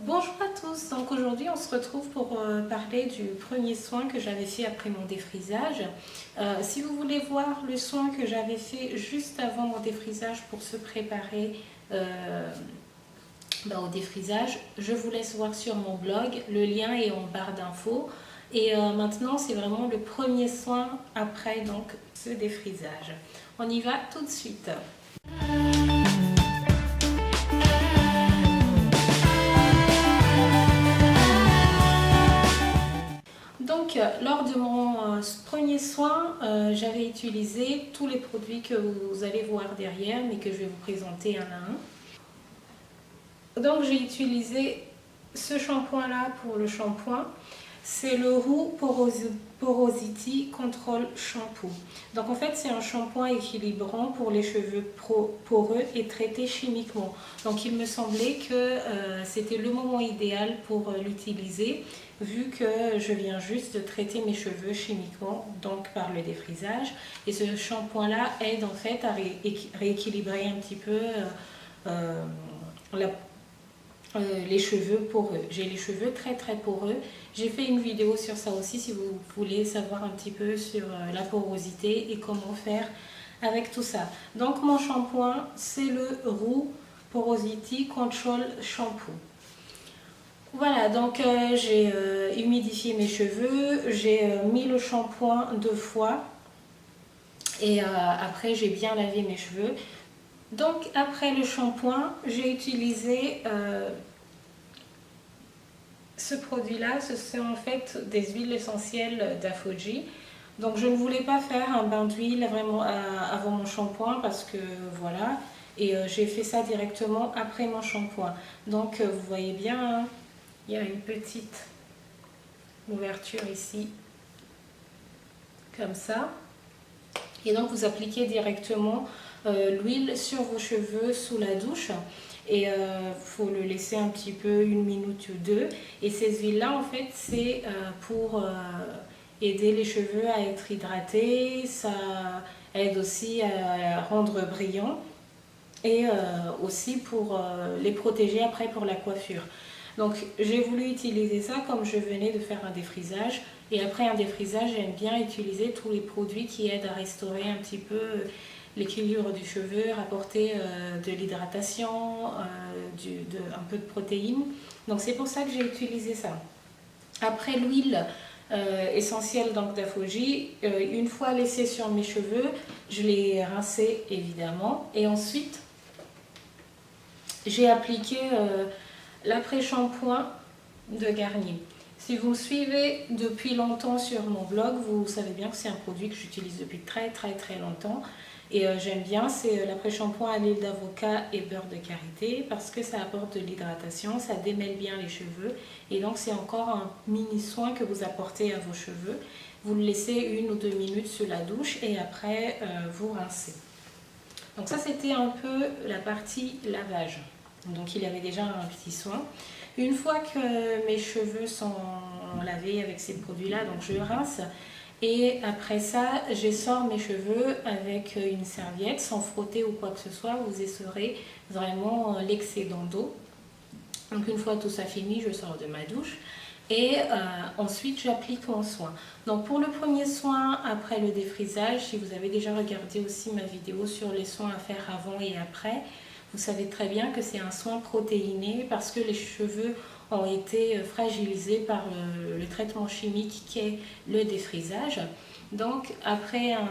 Bonjour à tous, donc aujourd'hui on se retrouve pour parler du premier soin que j'avais fait après mon défrisage. Si vous voulez voir le soin que j'avais fait juste avant mon défrisage pour se préparer au défrisage, je vous laisse voir sur mon blog, le lien est en barre d'infos. Et maintenant c'est vraiment le premier soin après donc ce défrisage. On y va tout de suite. Donc, lors de mon premier soin, j'avais utilisé tous les produits que vous allez voir derrière, mais que je vais vous présenter un à un. Donc, j'ai utilisé ce shampoing-là pour le shampoing. C'est le Roux Porosity Control Shampoo. Donc en fait c'est un shampoing équilibrant pour les cheveux poreux et traités chimiquement. Donc il me semblait que c'était le moment idéal pour l'utiliser vu que je viens juste de traiter mes cheveux chimiquement, donc par le défrisage. Et ce shampoing là aide en fait à rééquilibrer un petit peu les cheveux poreux. J'ai les cheveux très poreux. J'ai fait une vidéo sur ça aussi si vous voulez savoir un petit peu sur la porosité et comment faire avec tout ça. Donc mon shampoing c'est le Roux Porosity Control Shampoo. Voilà, donc j'ai humidifié mes cheveux, j'ai mis le shampoing 2 fois et après j'ai bien lavé mes cheveux. Donc après le shampoing, j'ai utilisé ce produit là, ce sont en fait des huiles essentielles d'Afoji. Donc je ne voulais pas faire un bain d'huile vraiment avant mon shampoing parce que voilà, et j'ai fait ça directement après mon shampoing. Donc vous voyez bien, hein, il y a une petite ouverture ici, comme ça. Et donc vous appliquez directement l'huile sur vos cheveux sous la douche. Et faut le laisser un petit peu, 1 minute ou 2. Et ces huiles là en fait c'est pour aider les cheveux à être hydratés, ça aide aussi à rendre brillants et aussi pour les protéger après pour la coiffure. Donc j'ai voulu utiliser ça comme je venais de faire un défrisage, et après un défrisage j'aime bien utiliser tous les produits qui aident à restaurer un petit peu l'équilibre du cheveu, rapporter de l'hydratation, un peu de protéines. Donc c'est pour ça que j'ai utilisé ça. Après l'huile essentielle d'Afoji, une fois laissée sur mes cheveux, je l'ai rincée évidemment. Et ensuite, j'ai appliqué l'après-shampoing de Garnier. Si vous me suivez depuis longtemps sur mon blog, vous savez bien que c'est un produit que j'utilise depuis très longtemps. Et j'aime bien, c'est l'après-shampoing à l'huile d'avocat et beurre de karité parce que ça apporte de l'hydratation, ça démêle bien les cheveux et donc c'est encore un mini soin que vous apportez à vos cheveux. Vous le laissez 1 ou 2 minutes sous la douche et après vous rincez. Donc ça c'était un peu la partie lavage. Donc il y avait déjà un petit soin. Une fois que mes cheveux sont lavés avec ces produits-là, donc je rince. Et après ça, j'essore mes cheveux avec une serviette sans frotter ou quoi que ce soit. Vous essorez vraiment l'excédent d'eau. Donc une fois tout ça fini, je sors de ma douche. Et ensuite, j'applique mon soin. Donc pour le premier soin, après le défrisage, si vous avez déjà regardé aussi ma vidéo sur les soins à faire avant et après, vous savez très bien que c'est un soin protéiné parce que les cheveux ont été fragilisés par le traitement chimique qui est le défrisage. Donc après un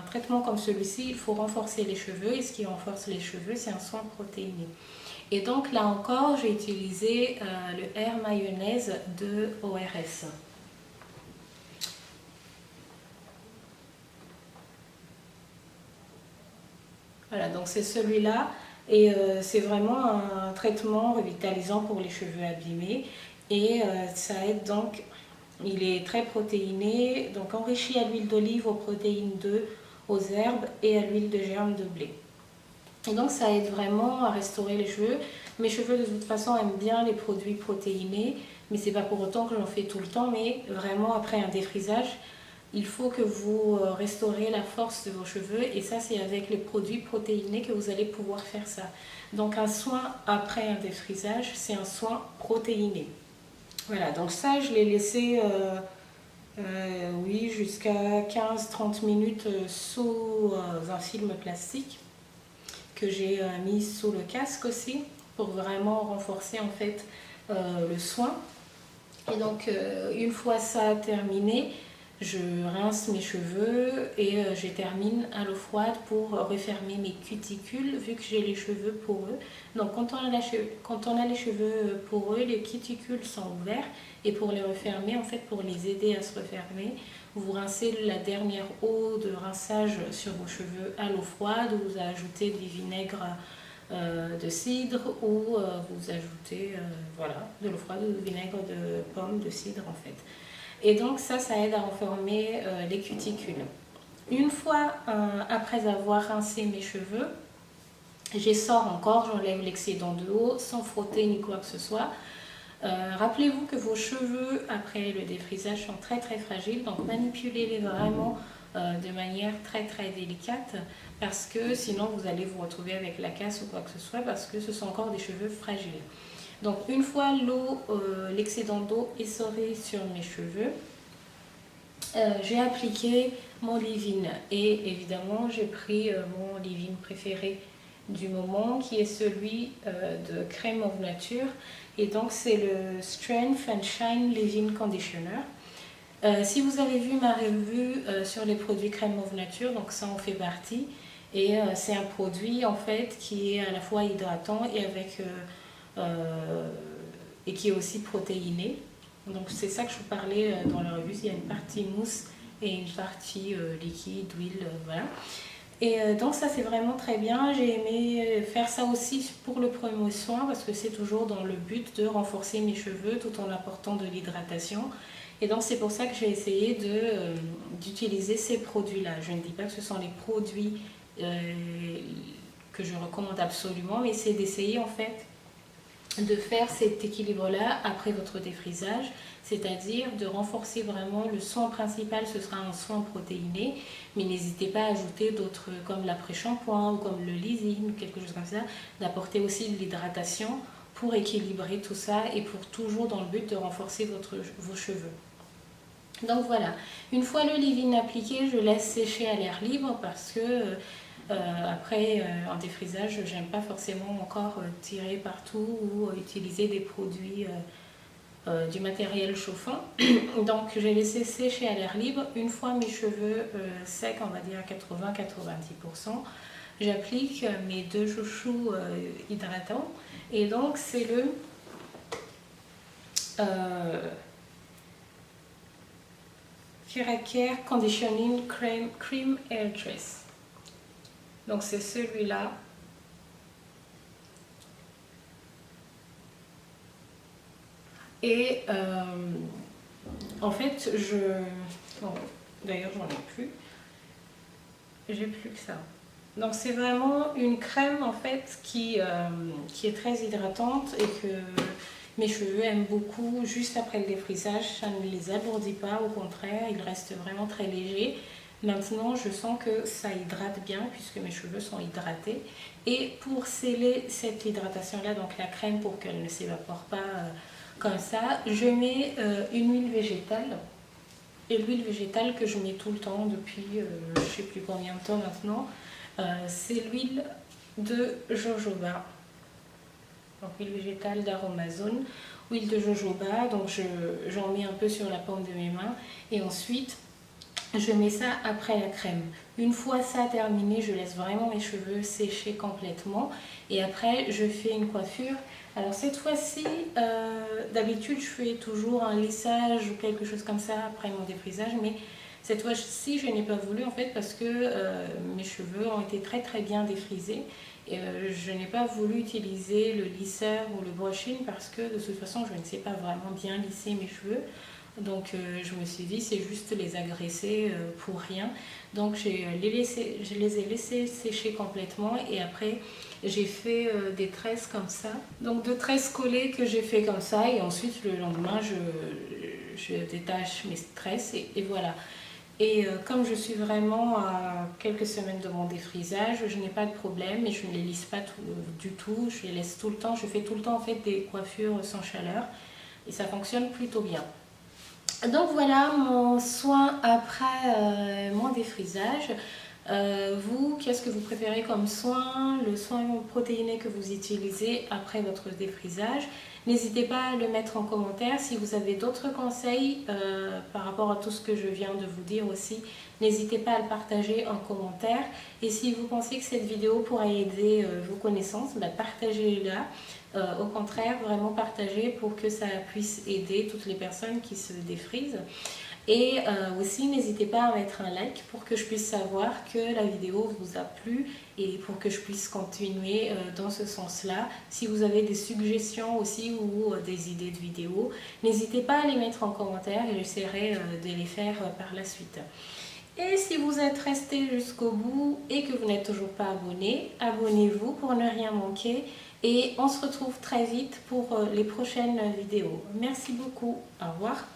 traitement comme celui-ci, il faut renforcer les cheveux et ce qui renforce les cheveux, c'est un soin protéiné. Et donc là encore, j'ai utilisé le Air Mayonnaise de ORS. Voilà, donc c'est celui-là. Et c'est vraiment un traitement revitalisant pour les cheveux abîmés et ça aide donc, il est très protéiné, donc enrichi à l'huile d'olive, aux protéines d'œufs, aux herbes et à l'huile de germe de blé. Et donc ça aide vraiment à restaurer les cheveux. Mes cheveux de toute façon aiment bien les produits protéinés, mais c'est pas pour autant que j'en fais tout le temps, mais vraiment après un défrisage, il faut que vous restaurez la force de vos cheveux et ça c'est avec les produits protéinés que vous allez pouvoir faire ça. Donc un soin après un défrisage, c'est un soin protéiné. Voilà, donc ça je l'ai laissé oui, jusqu'à 15-30 minutes sous un film plastique que j'ai mis sous le casque aussi pour vraiment renforcer en fait le soin. Et donc une fois ça terminé, je rince mes cheveux et je termine à l'eau froide pour refermer mes cuticules vu que j'ai les cheveux poreux. Donc quand on a les cheveux poreux, les cuticules sont ouverts et pour les refermer, en fait pour les aider à se refermer, vous rincez la dernière eau de rinçage sur vos cheveux à l'eau froide, vous ajoutez du vinaigre de cidre ou vous ajoutez voilà, de l'eau froide ou du vinaigre de pomme, de cidre en fait. Et donc ça aide à renformer les cuticules. Une fois après avoir rincé mes cheveux, j'essore encore, j'enlève l'excédent de eau sans frotter ni quoi que ce soit. Rappelez-vous que vos cheveux après le défrisage sont très très fragiles, donc manipulez-les vraiment de manière très très délicate parce que sinon vous allez vous retrouver avec la casse ou quoi que ce soit parce que ce sont encore des cheveux fragiles. Donc une fois l'excédent d'eau essoré sur mes cheveux, j'ai appliqué mon leave-in et évidemment j'ai pris mon leave-in préféré du moment qui est celui de Crème Mauve Nature et donc c'est le Strength and Shine Leave-in Conditioner. Si vous avez vu ma revue sur les produits Crème Mauve Nature, donc ça en fait partie et c'est un produit en fait qui est à la fois hydratant et et qui est aussi protéiné. Donc c'est ça que je vous parlais dans la revue, il y a une partie mousse et une partie liquide, huile, voilà. Et donc ça c'est vraiment très bien, j'ai aimé faire ça aussi pour le premier soin parce que c'est toujours dans le but de renforcer mes cheveux tout en apportant de l'hydratation. Et donc c'est pour ça que j'ai essayé d'utiliser ces produits-là. Je ne dis pas que ce sont les produits que je recommande absolument, mais c'est d'essayer en fait de faire cet équilibre-là après votre défrisage, c'est-à-dire de renforcer vraiment le soin principal, ce sera un soin protéiné, mais n'hésitez pas à ajouter d'autres comme l'après-shampoing ou comme le leave-in ou quelque chose comme ça, d'apporter aussi de l'hydratation pour équilibrer tout ça et pour toujours dans le but de renforcer vos cheveux. Donc voilà, une fois le leave-in appliqué, je laisse sécher à l'air libre parce que après, en défrisage, j'aime pas forcément encore tirer partout ou utiliser des produits, du matériel chauffant. Donc, j'ai laissé sécher à l'air libre. Une fois mes cheveux secs, on va dire à 80-90%, j'applique mes deux chouchous hydratants. Et donc, c'est le Keracare Conditioning Cream Air Dress. Donc c'est celui-là. Et en fait, bon, d'ailleurs j'en ai plus. J'ai plus que ça. Donc c'est vraiment une crème en fait qui est très hydratante et que mes cheveux aiment beaucoup juste après le défrisage. Ça ne les alourdit pas, au contraire, ils restent vraiment très légers. Maintenant, je sens que ça hydrate bien puisque mes cheveux sont hydratés. Et pour sceller cette hydratation-là, donc la crème pour qu'elle ne s'évapore pas comme ça, je mets une huile végétale. Et l'huile végétale que je mets tout le temps depuis je ne sais plus combien de temps maintenant, c'est l'huile de jojoba. Donc huile végétale d'Aromazone, huile de jojoba, donc j'en mets un peu sur la paume de mes mains. Et ensuite, je mets ça après la crème. Une fois ça terminé, je laisse vraiment mes cheveux sécher complètement. Et après, je fais une coiffure. Alors cette fois-ci, d'habitude, je fais toujours un lissage ou quelque chose comme ça après mon défrisage. Mais cette fois-ci, je n'ai pas voulu en fait parce que mes cheveux ont été très très bien défrisés. Et je n'ai pas voulu utiliser le lisseur ou le brushing parce que de toute façon, je ne sais pas vraiment bien lisser mes cheveux. Donc je me suis dit c'est juste les agresser pour rien. Donc je les ai laissés sécher complètement et après j'ai fait des tresses comme ça. Donc deux tresses collées que j'ai fait comme ça et ensuite le lendemain je détache mes tresses et voilà. Et comme je suis vraiment à quelques semaines de mon défrisage, je n'ai pas de problème et je ne les lisse pas du tout. Je les laisse tout le temps. Je fais tout le temps en fait des coiffures sans chaleur et ça fonctionne plutôt bien. Donc voilà mon soin après mon défrisage. Vous, qu'est-ce que vous préférez comme soin? Le soin protéiné que vous utilisez après votre défrisage? N'hésitez pas à le mettre en commentaire. Si vous avez d'autres conseils par rapport à tout ce que je viens de vous dire aussi, n'hésitez pas à le partager en commentaire. Et si vous pensez que cette vidéo pourra aider vos connaissances, partagez-la. Au contraire, vraiment partagez pour que ça puisse aider toutes les personnes qui se défrisent. Et aussi, n'hésitez pas à mettre un like pour que je puisse savoir que la vidéo vous a plu et pour que je puisse continuer dans ce sens-là. Si vous avez des suggestions aussi ou des idées de vidéos, n'hésitez pas à les mettre en commentaire et j'essaierai de les faire par la suite. Et si vous êtes resté jusqu'au bout et que vous n'êtes toujours pas abonné, abonnez-vous pour ne rien manquer. Et on se retrouve très vite pour les prochaines vidéos. Merci beaucoup. Au revoir.